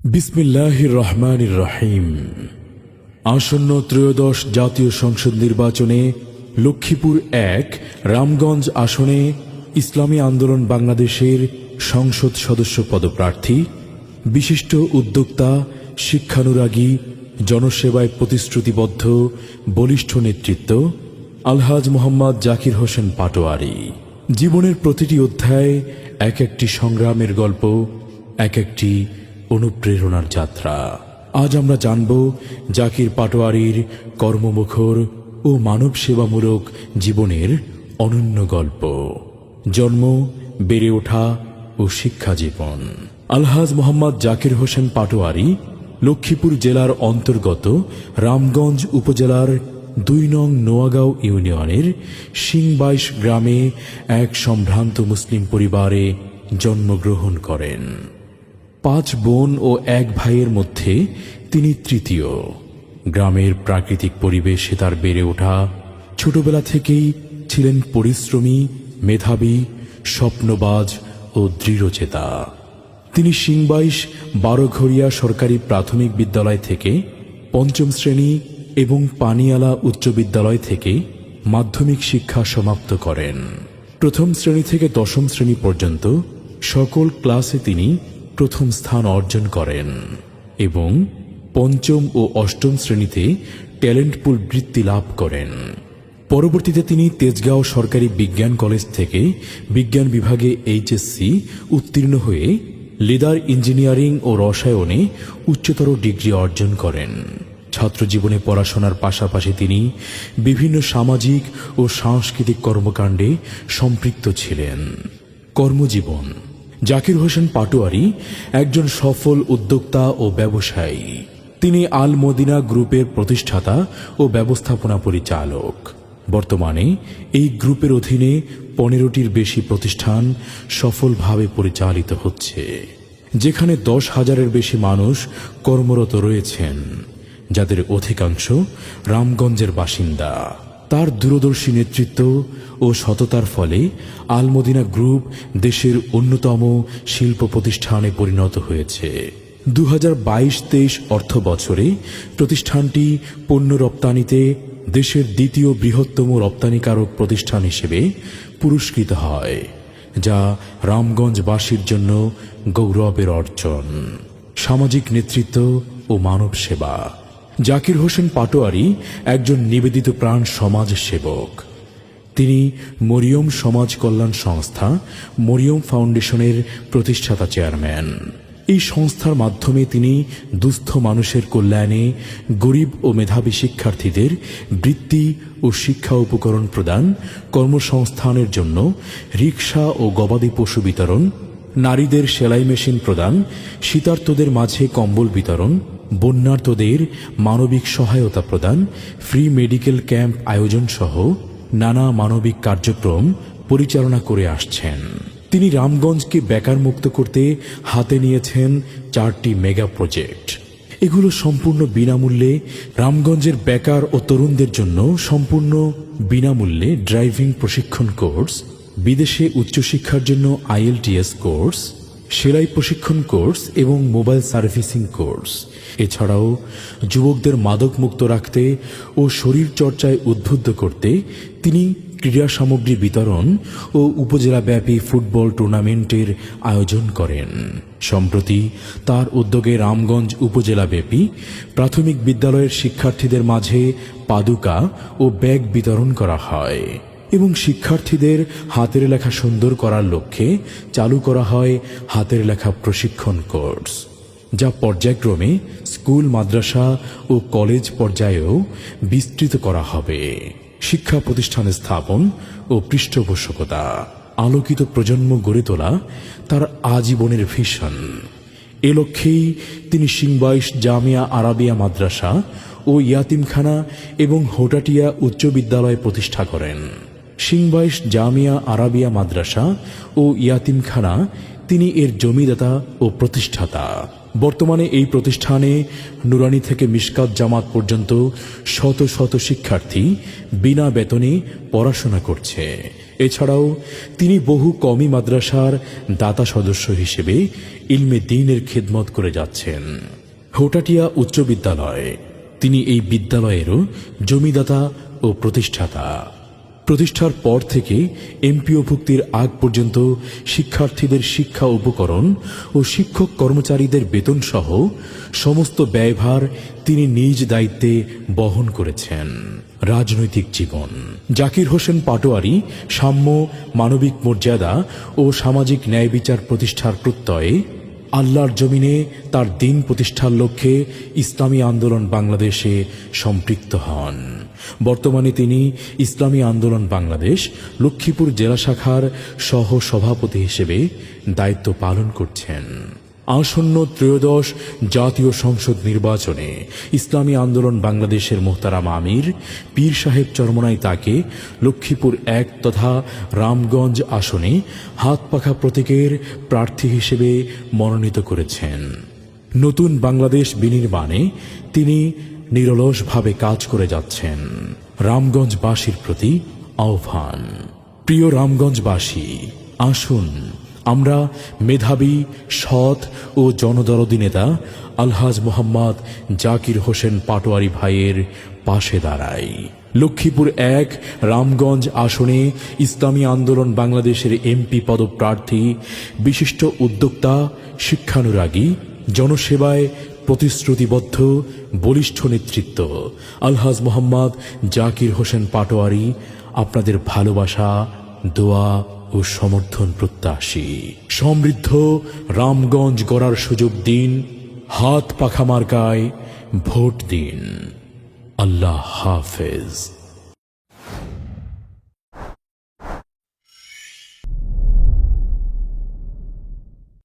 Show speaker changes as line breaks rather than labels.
বিসমিল্লাহির রহমানির রহিম। আসন্ন ত্রয়োদশ জাতীয় সংসদ নির্বাচনে লক্ষ্মীপুর ১ রামগঞ্জ আসনে ইসলামী আন্দোলন বাংলাদেশের সংসদ সদস্য পদপ্রার্থী বিশিষ্ট উদ্যোক্তা, শিক্ষানুরাগী, জনসেবায় প্রতিশ্রুতিবদ্ধ বলিষ্ঠ নেতৃত্ব আলহাজ মোহাম্মদ জাকির হোসেন পাটোয়ারী। জীবনের প্রতিটি অধ্যায় এক একটি সংগ্রামের গল্প, এক একটি অনুপ্রেরণার যাত্রা। আজ আমরা জানব জাকির পাটোয়ারীর কর্মমুখর ও মানব সেবামূলক জীবনের অনন্য গল্প। জন্ম, বেড়ে ওঠা ও শিক্ষা জীবন। আলহাজ মোহাম্মদ জাকির হোসেন পাটোয়ারী লক্ষ্মীপুর জেলার অন্তর্গত রামগঞ্জ উপজেলার ২ নং নোয়াগাঁও ইউনিয়নের সিংবাইশ গ্রামে এক সম্ভ্রান্ত মুসলিম পরিবারে জন্মগ্রহণ করেন। ৫ বোন ও ১ ভাইয়ের মধ্যে তিনি তৃতীয়। গ্রামের প্রাকৃতিক পরিবেশে তার বেড়ে ওঠা। ছোটবেলা থেকেই ছিলেন পরিশ্রমী, মেধাবী, স্বপ্নবাজ ও দৃঢ়চেতা। তিনি সিংবাইশ ১২ঘরিয়া সরকারি প্রাথমিক বিদ্যালয় থেকে ৫ম শ্রেণী এবং পানিয়ালা উচ্চ বিদ্যালয় থেকে মাধ্যমিক শিক্ষা সমাপ্ত করেন। প্রথম শ্রেণী থেকে ১০ম শ্রেণী পর্যন্ত সকল ক্লাসে তিনি প্রথম স্থান অর্জন করেন এবং ৫ম ও ৮ম শ্রেণীতে ট্যালেন্ট পুল বৃত্তি লাভ করেন। পরবর্তীতে তিনি তেজগাঁও সরকারি বিজ্ঞান কলেজ থেকে বিজ্ঞান বিভাগে এইচএসসি উত্তীর্ণ হয়ে লেদার ইঞ্জিনিয়ারিং ও রসায়নে উচ্চতর ডিগ্রি অর্জন করেন। ছাত্রজীবনে পড়াশোনার পাশাপাশি তিনি বিভিন্ন সামাজিক ও সাংস্কৃতিক কর্মকাণ্ডে সম্পৃক্ত ছিলেন। কর্মজীবন: জাকির হোসেন পাটোয়ারী একজন সফল উদ্যোক্তা ও ব্যবসায়ী। তিনি আল মদিনা গ্রুপের প্রতিষ্ঠাতা ও ব্যবস্থাপনা পরিচালক। বর্তমানে এই গ্রুপের অধীনে ১৫টির বেশি প্রতিষ্ঠান সফলভাবে পরিচালিত হচ্ছে, যেখানে ১০,০০০-এর বেশি মানুষ কর্মরত রয়েছেন, যাদের অধিকাংশ রামগঞ্জের বাসিন্দা। তার দূরদর্শী নেতৃত্ব ও সততার ফলে আলমদিনা গ্রুপ দেশের অন্যতম শিল্প প্রতিষ্ঠানে পরিণত হয়েছে। ২০২২-২৩ অর্থ বছরে প্রতিষ্ঠানটি পণ্য রপ্তানিতে দেশের দ্বিতীয় বৃহত্তম রপ্তানিকারক প্রতিষ্ঠান হিসেবে পুরস্কৃত হয়, যা রামগঞ্জবাসীর জন্য গৌরবের অর্জন। সামাজিক নেতৃত্ব ও মানব সেবা: জাকির হোসেন পাটোয়ারী একজন নিবেদিত প্রাণ সমাজ সেবক। তিনি মরিয়ম সমাজ কল্যাণ সংস্থা, মরিয়ম ফাউন্ডেশনের প্রতিষ্ঠাতা চেয়ারম্যান। এই সংস্থার মাধ্যমে তিনি দুস্থ মানুষের কল্যাণে, গরিব ও মেধাবী শিক্ষার্থীদের বৃত্তি ও শিক্ষা উপকরণ প্রদান, কর্মসংস্থানের জন্য রিকশা ও গবাদি পশু বিতরণ, নারীদের সেলাই মেশিন প্রদান, শীতার্তদের মাঝে কম্বল বিতরণ, বন্যার্তদের মানবিক সহায়তা প্রদান, ফ্রি মেডিকেল ক্যাম্প আয়োজন সহ নানা মানবিক কার্যক্রম পরিচালনা করে আসছেন। তিনি রামগঞ্জকে বেকার মুক্ত করতে হাতে নিয়েছেন 4টি মেগা প্রজেক্ট। এগুলো সম্পূর্ণ বিনামূল্যে রামগঞ্জের বেকার ও তরুণদের জন্য সম্পূর্ণ বিনামূল্যে ড্রাইভিং প্রশিক্ষণ কোর্স, বিদেশে উচ্চশিক্ষার জন্য IELTS কোর্স, সেলাই প্রশিক্ষণ কোর্স এবং মোবাইল সার্ভিসিং কোর্স। এছাড়াও যুবকদের মাদক মুক্ত রাখতে ও শরীর চর্চায় উদ্বুদ্ধ করতে তিনি ক্রীড়া সামগ্রী বিতরণ ও উপজেলাব্যাপী ফুটবল টুর্নামেন্টের আয়োজন করেন। সম্প্রতি তার উদ্যোগে রামগঞ্জ উপজেলাব্যাপী প্রাথমিক বিদ্যালয়ের শিক্ষার্থীদের মাঝে পাদুকা ও ব্যাগ বিতরণ করা হয় এবং শিক্ষার্থীদের হাতের লেখা সুন্দর করার লক্ষ্যে চালু করা হয় হাতের লেখা প্রশিক্ষণ কোর্স, যা পর্যায়ক্রমে স্কুল, মাদ্রাসা ও কলেজ পর্যায়েও বিস্তৃত করা হবে। শিক্ষা প্রতিষ্ঠান স্থাপন ও পৃষ্ঠপোষকতা: আলোকিত প্রজন্ম গড়ে তোলা তার আজীবনের ভিশন। এ লক্ষ্যেই তিনি সিংবাইশ জামিয়া আরাবিয়া মাদ্রাসা ও ইয়াতিমখানা এবং হোটাটিয়া উচ্চ বিদ্যালয় প্রতিষ্ঠা করেন। সিংবাইশ জামিয়া আরাবিয়া মাদ্রাসা ও ইয়াতিমখানা তিনি এর জমিদাতা ও প্রতিষ্ঠাতা। বর্তমানে এই প্রতিষ্ঠানে নুরানি থেকে মিশকাত জামাত পর্যন্ত শত শত শিক্ষার্থী বিনা বেতনে পড়াশোনা করছে। এছাড়াও তিনি বহু কওমি মাদ্রাসার দাতা সদস্য হিসেবে ইলমে দ্বীনের খিদমত করে যাচ্ছেন। হোটাটিয়া উচ্চ বিদ্যালয়, তিনি এই বিদ্যালয়েরও জমিদাতা ও প্রতিষ্ঠাতা। প্রতিষ্ঠার পর থেকে এমপিওভুক্তির আগ পর্যন্ত শিক্ষার্থীদের শিক্ষা উপকরণ ও শিক্ষক কর্মচারীদের বেতন সহ সমস্ত ব্যয়ভার তিনি নিজ দায়িত্বে বহন করেছেন। রাজনৈতিক জীবন। জাকির হোসেন পাটোয়ারী সাম্য, মানবিক মর্যাদা ও সামাজিক ন্যায় বিচার প্রতিষ্ঠার প্রত্যয়ে আল্লাহর জমিনে তার দিন প্রতিষ্ঠার লক্ষ্যে ইসলামী আন্দোলন বাংলাদেশে সম্পৃক্ত হন। বর্তমানে তিনি ইসলামী আন্দোলন বাংলাদেশ লক্ষ্মীপুর জেলা শাখার সহ সভাপতি হিসেবে দায়িত্ব পালন করছেন। আসন্ন ত্রয়োদশ জাতীয় সংসদ নির্বাচনে ইসলামী আন্দোলন বাংলাদেশের মোহতারাম আমির পীর সাহেব চরমনাই তাকে লক্ষ্মীপুর ১ তথা রামগঞ্জ আসনে হাতপাখা প্রতীকের প্রার্থী হিসেবে মনোনীত করেছেন। নতুন বাংলাদেশ বিনির্মাণে তিনি নিরলসভাবে কাজ করে যাচ্ছেন। রামগঞ্জবাসীর প্রতি আহ্বান। প্রিয় রামগঞ্জবাসী, আসুন আমরা মেধাবী, সৎ ও জনদরদী নেতা আলহাজ মোহাম্মদ জাকির হোসেন পাটোয়ারী ভাইয়ের পাশে দাঁড়াই। লক্ষ্মীপুর ১ রামগঞ্জ আসনে ইসলামী আন্দোলন বাংলাদেশের এমপি পদপ্রার্থী বিশিষ্ট উদ্যোক্তা, শিক্ষানুরাগী, জনসেবায় প্রতিশ্রুতিবদ্ধ বলিষ্ঠ নেতৃত্ব আলহাজ মোহাম্মদ জাকির হোসেন পাটোয়ারী আপনাদের ভালোবাসা, দোয়া ও সমর্থন প্রত্যাশী। সমৃদ্ধ রামগঞ্জ গড়ার সুযোগ দিন, হাত পাখা মার্কায় ভোট দিন। আল্লাহ হাফেজ।